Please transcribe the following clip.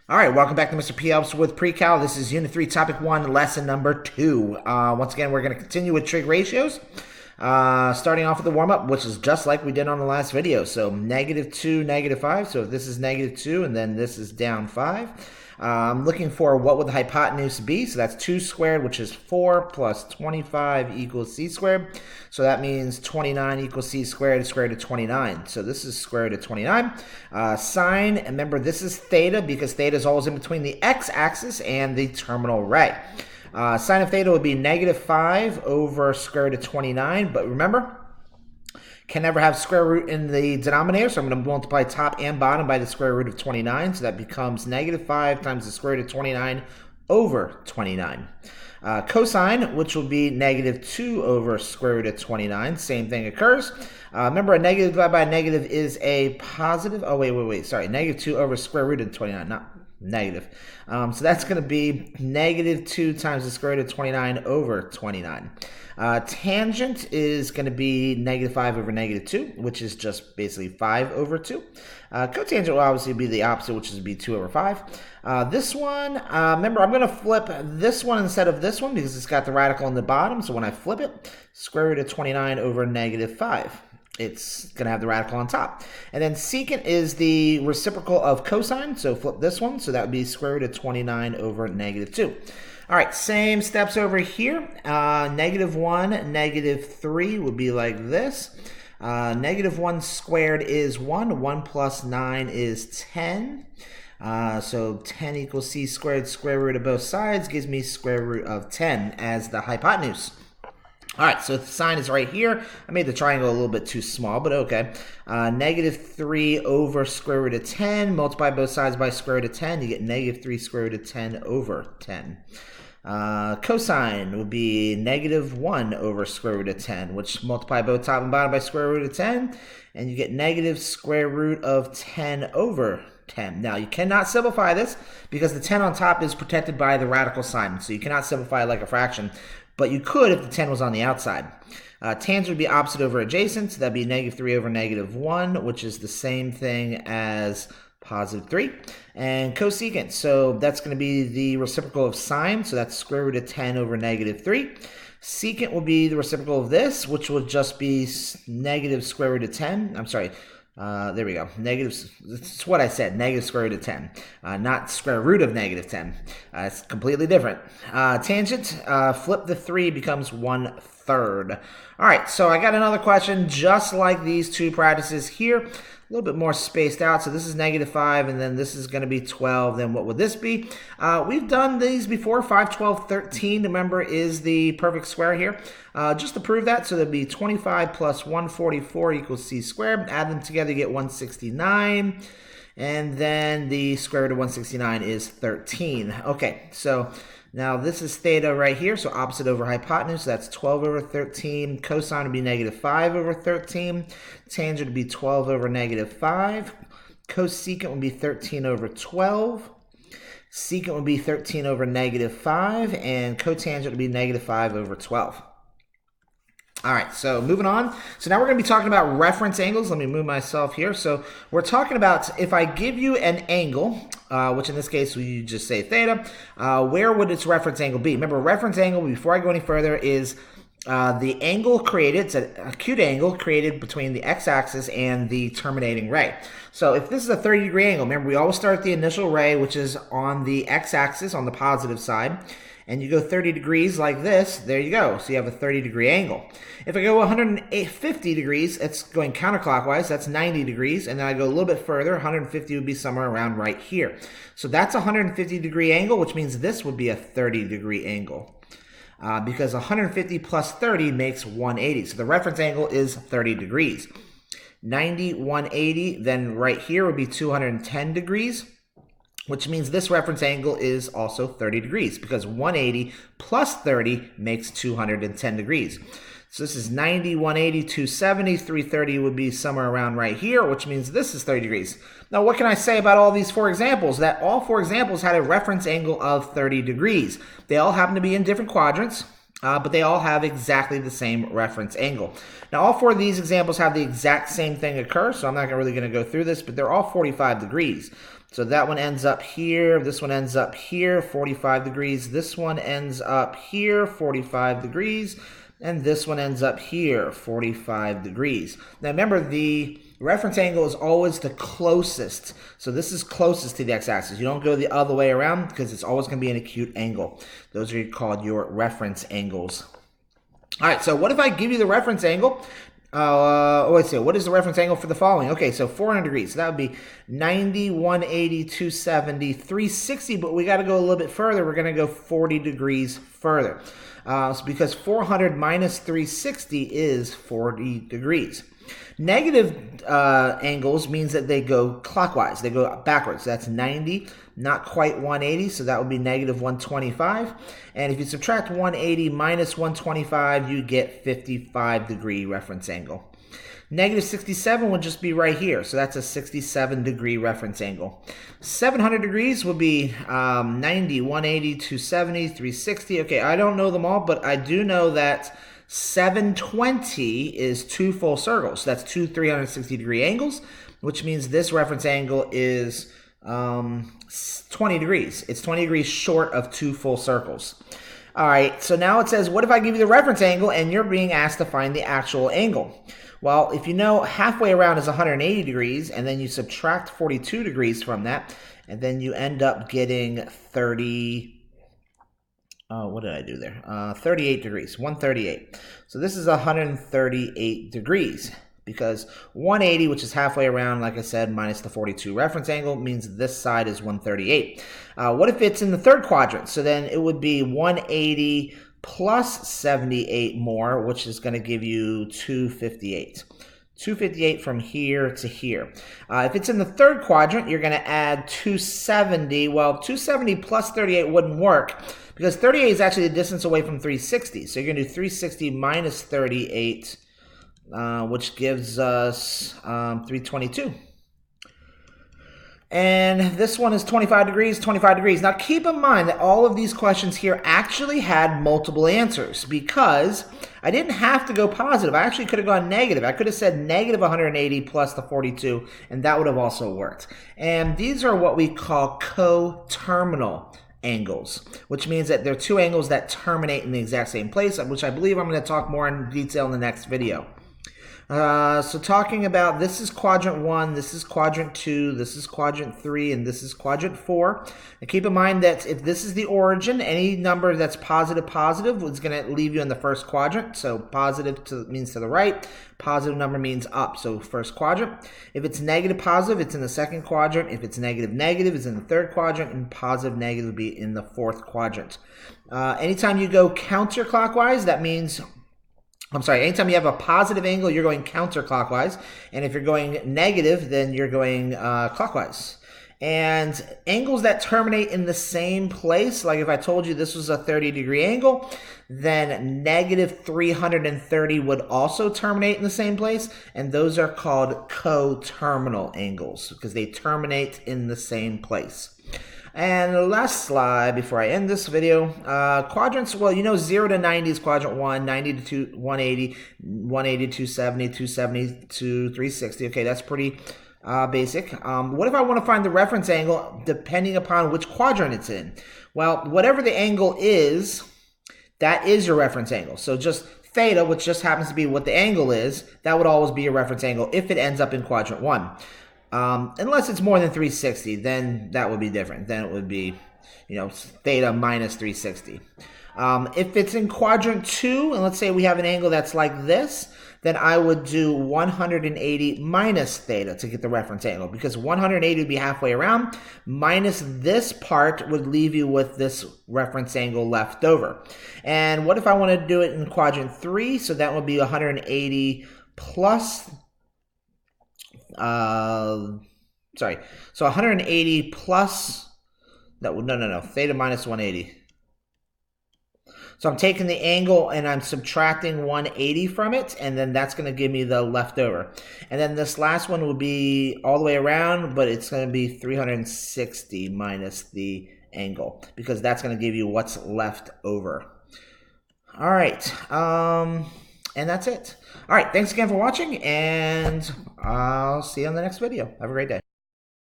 All right, welcome back to Mr. P Helps with Precal. This is Unit 3, Topic 1, Lesson number 2. Once again, we're going to continue with trig ratios, starting off with the warm-up, which is just like we did on the last video. So -2, -5. So if this is -2 and then this is down 5, I'm looking for what would the hypotenuse be. So that's 2 squared, which is 4, plus 25 equals c squared. So that means 29 equals c squared, square root of 29. So this is square root of 29. Sine, and remember this is theta because theta is always in between the x-axis and the terminal ray. Sine of theta would be -5 over square root of 29. But remember, can never have square root in the denominator, so I'm going to multiply top and bottom by the square root of 29, so that becomes -5 times the square root of 29 over 29. Cosine, which will be -2 over square root of 29, same thing occurs. Remember, a negative divided by a negative is a positive. Oh, wait, sorry, -2 over square root of 29, not negative. So that's going to be -2 times the square root of 29 over 29. Tangent is going to be -5 over -2, which is just basically 5 over 2. Cotangent will obviously be the opposite, which is be 2 over 5. This one, remember, I'm going to flip this one instead of this one because it's got the radical on the bottom. So when I flip it, square root of 29 over -5. It's going to have the radical on top. And then secant is the reciprocal of cosine, so flip this one. So that would be square root of 29 over -2. All right, same steps over here. -1, -3 would be like this. -1 squared is 1. 1 plus 9 is 10. So 10 equals c squared, square root of both sides gives me square root of 10 as the hypotenuse. All right, so the sign is right here. I made the triangle a little bit too small, but okay. -3 over square root of 10. Multiply both sides by square root of 10. You get -3 square root of 10 over 10. Cosine would be -1 over square root of 10, which multiply both top and bottom by square root of 10, and you get negative square root of 10 over 10. Now, you cannot simplify this because the 10 on top is protected by the radical sign, so you cannot simplify it like a fraction, but you could if the 10 was on the outside. Tangent would be opposite over adjacent, so that'd be -3 over -1, which is the same thing as +3. And cosecant, so that's going to be the reciprocal of sine, so that's square root of 10 over -3. Secant will be the reciprocal of this, which will just be negative square root of 10. I'm sorry, there we go. That's what I said, negative square root of 10, not square root of -10. It's completely different. Tangent, flip the 3 becomes 1/3. All right, so I got another question just like these two practices here. A little bit more spaced out. So this is -5, and then this is going to be 12. Then what would this be? We've done these before. 5, 12, 13, remember, is the perfect square here. Just to prove that, so that'd be 25 plus 144 equals c squared. Add them together, you get 169. And then the square root of 169 is 13. Okay, so now this is theta right here, so opposite over hypotenuse, so that's 12 over 13. Cosine would be -5 over 13. Tangent would be 12 over -5. Cosecant would be 13 over 12. Secant would be 13 over -5. And cotangent would be -5 over 12. All right, so moving on. So now we're going to be talking about reference angles. Let me move myself here. So we're talking about if I give you an angle, which in this case we just say theta, where would its reference angle be? Remember, reference angle, before I go any further, is the angle created, it's an acute angle created between the x-axis and the terminating ray. So if this is a 30-degree angle, remember we always start at the initial ray, which is on the x-axis on the positive side, and you go 30 degrees like this, there you go. So you have a 30-degree angle. If I go 150 degrees, it's going counterclockwise, that's 90 degrees, and then I go a little bit further, 150 would be somewhere around right here. So that's a 150-degree angle, which means this would be a 30-degree angle. Because 150 plus 30 makes 180. So the reference angle is 30 degrees. 90, 180, then right here would be 210 degrees, which means this reference angle is also 30 degrees because 180 plus 30 makes 210 degrees. So this is 90, 180, 270, 330 would be somewhere around right here, which means this is 30 degrees. Now, what can I say about all these 4 examples? That all 4 examples had a reference angle of 30 degrees. They all happen to be in different quadrants, but they all have exactly the same reference angle. Now, all 4 of these examples have the exact same thing occur, so I'm not really going to go through this, but they're all 45 degrees. So that one ends up here. This one ends up here, 45 degrees. This one ends up here, 45 degrees. And this one ends up here, 45 degrees. Now remember, the reference angle is always the closest. So this is closest to the x-axis. You don't go the other way around because it's always going to be an acute angle. Those are called your reference angles. All right, so what if I give you the reference angle? Let's see, what is the reference angle for the following? Okay, so 400 degrees. So that would be 90, 180, 270, 360, but we got to go a little bit further. We're going to go 40 degrees further. So because 400 minus 360 is 40 degrees. Negative angles means that they go clockwise. They go backwards. That's 90, not quite 180, so that would be negative 125. And if you subtract 180 minus 125, you get 55-degree reference angle. Negative 67 would just be right here, so that's a 67-degree reference angle. 700 degrees would be 90, 180, 270, 360. Okay, I don't know them all, but I do know that 720 is two full circles. That's two 360-degree angles, which means this reference angle is 20 degrees. It's 20 degrees short of two full circles. All right, so now it says, what if I give you the reference angle and you're being asked to find the actual angle? Well, if you know halfway around is 180 degrees, and then you subtract 42 degrees from that, and then you end up getting 38 degrees, 138. So this is 138 degrees because 180, which is halfway around, like I said, minus the 42 reference angle, means this side is 138. What if it's in the third quadrant? So then it would be 180 plus 78 more, which is going to give you 258. 258 from here to here. If it's in the third quadrant, you're going to add 270. Well, 270 plus 38 wouldn't work because 38 is actually the distance away from 360. So you're going to do 360 minus 38, which gives us 322. And this one is 25 degrees, 25 degrees. Now keep in mind that all of these questions here actually had multiple answers because I didn't have to go positive. I actually could have gone negative. I could have said negative 180 plus the 42, and that would have also worked. And these are what we call coterminal angles, which means that they're two angles that terminate in the exact same place, which I believe I'm going to talk more in detail in the next video. So talking about, this is quadrant 1, this is quadrant 2, this is quadrant 3, and this is quadrant 4. And keep in mind that if this is the origin, any number that's positive is going to leave you in the first quadrant. So positive means to the right, positive number means up, so first quadrant. If it's negative positive, it's in the second quadrant. If it's negative negative, it's in the third quadrant, and positive negative would be in the fourth quadrant. Anytime you go counterclockwise, that means anytime you have a positive angle, you're going counterclockwise. And if you're going negative, then you're going clockwise. And angles that terminate in the same place, like if I told you this was a 30-degree angle, then negative 330 would also terminate in the same place. And those are called coterminal angles because they terminate in the same place. And the last slide before I end this video, quadrants, well, you know 0 to 90 is quadrant 1, 90 to 180, 180 to 270, 270 to 360. Okay, that's pretty basic. What if I want to find the reference angle depending upon which quadrant it's in? Well, whatever the angle is, that is your reference angle. So just theta, which just happens to be what the angle is, that would always be your reference angle if it ends up in quadrant 1. Unless it's more than 360, then that would be different. Then it would be, theta minus 360. If it's in quadrant 2, and let's say we have an angle that's like this, then I would do 180 minus theta to get the reference angle, because 180 would be halfway around, minus this part would leave you with this reference angle left over. And what if I want to do it in quadrant 3? So that would be 180 plus... so 180 plus, theta minus 180. So I'm taking the angle and I'm subtracting 180 from it, and then that's going to give me the leftover. And then this last one will be all the way around, but it's going to be 360 minus the angle, because that's going to give you what's left over. All right. And that's it. All right, thanks again for watching, and I'll see you on the next video. Have a great day.